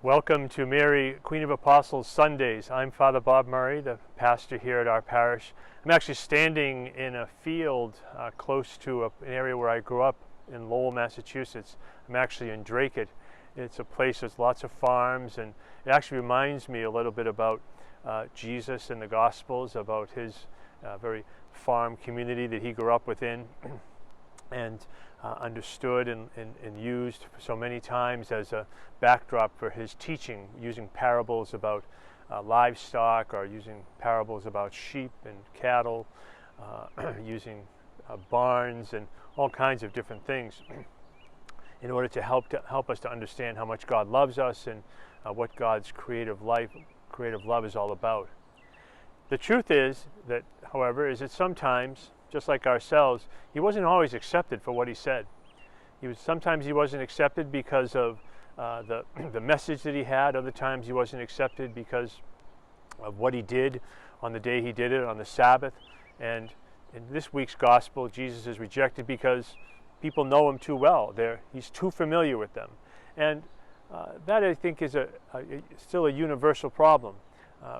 Welcome to Mary, Queen of Apostles Sundays. I'm Father Bob Murray, the pastor here at our parish. I'm actually standing in a field close to an area where I grew up in Lowell, Massachusetts. I'm actually in Dracut. It's a place with lots of farms, and it actually reminds me a little bit about Jesus and the Gospels, about his very farm community that he grew up within and understood and used so many times as a backdrop for his teaching, using parables about livestock, or using parables about sheep and cattle, using barns and all kinds of different things in order to help us to understand how much God loves us and what God's creative love is all about. The truth is that, however, is that sometimes, just like ourselves, he wasn't always accepted for what he said. Sometimes he wasn't accepted because of the message that he had. Other times he wasn't accepted because of what he did on the day he did it, on the Sabbath. And in this week's gospel, Jesus is rejected because people know him too well. He's too familiar with them. And that, I think, is still a universal problem.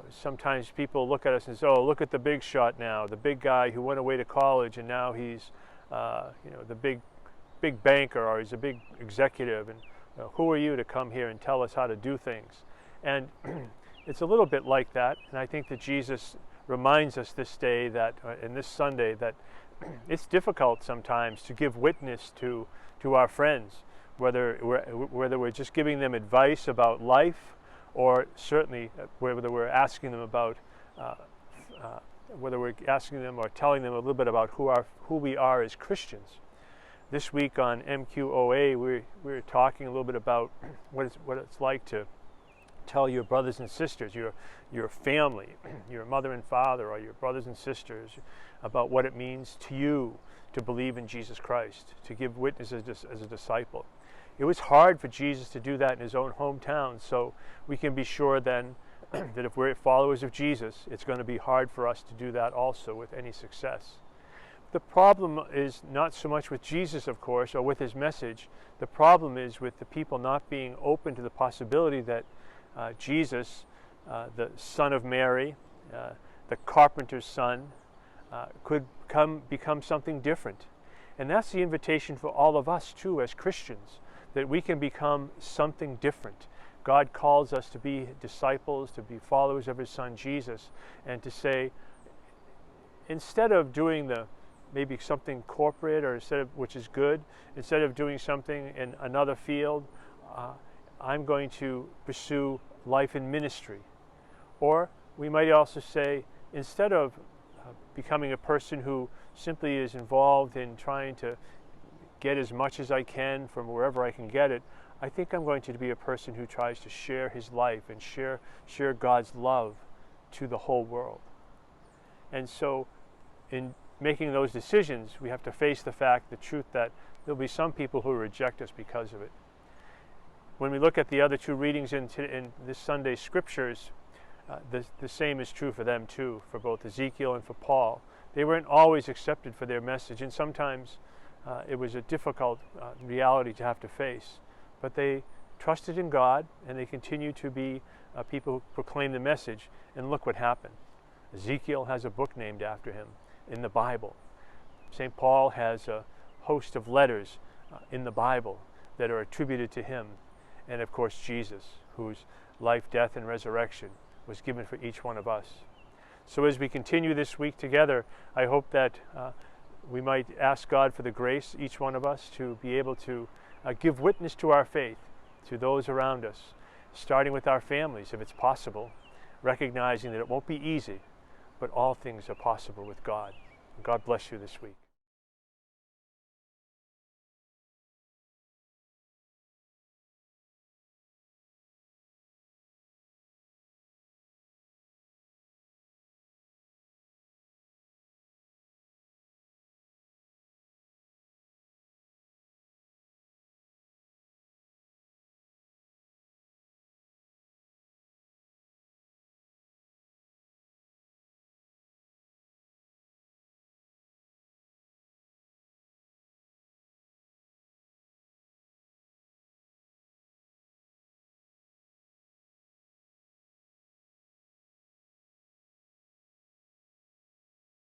Sometimes people look at us and say, "Oh, look at the big shot now, the big guy who went away to college, and now he's, the big banker, or he's a big executive. And who are you to come here and tell us how to do things?" And it's a little bit like that. And I think that Jesus reminds us this day, that in this Sunday, that it's difficult sometimes to give witness to our friends, whether we're just giving them advice about life, or certainly whether we're asking them about, whether we're asking them or telling them a little bit about who we are as Christians. This week on MQOA, we're talking a little bit about what it's like to tell your brothers and sisters, your family, your mother and father, or your brothers and sisters, about what it means to you to believe in Jesus Christ, to give witness as a disciple. It was hard for Jesus to do that in his own hometown, so we can be sure then that if we're followers of Jesus, it's going to be hard for us to do that also with any success. The problem is not so much with Jesus, of course, or with his message. The problem is with the people not being open to the possibility that Jesus, the son of Mary, the carpenter's son, could become something different. And that's the invitation for all of us too, as Christians, that we can become something different. God calls us to be disciples, to be followers of his son Jesus, and to say, instead of doing maybe something corporate, or which is good, instead of doing something in another field, I'm going to pursue life in ministry. Or we might also say, instead of becoming a person who simply is involved in trying to get as much as I can from wherever I can get it, I think I'm going to be a person who tries to share his life and share God's love to the whole world. And so in making those decisions, we have to face the truth that there'll be some people who reject us because of it. When we look at the other two readings in this Sunday's scriptures, the same is true for them too, for both Ezekiel and for Paul. They weren't always accepted for their message, and sometimes it was a difficult reality to have to face. But they trusted in God, and they continued to be people who proclaim the message, and look what happened. Ezekiel has a book named after him in the Bible. St. Paul has a host of letters in the Bible that are attributed to him. And of course Jesus, whose life, death, and resurrection was given for each one of us. So as we continue this week together, I hope that we might ask God for the grace, each one of us, to be able to give witness to our faith to those around us, starting with our families if it's possible, recognizing that it won't be easy, but all things are possible with God. God bless you this week.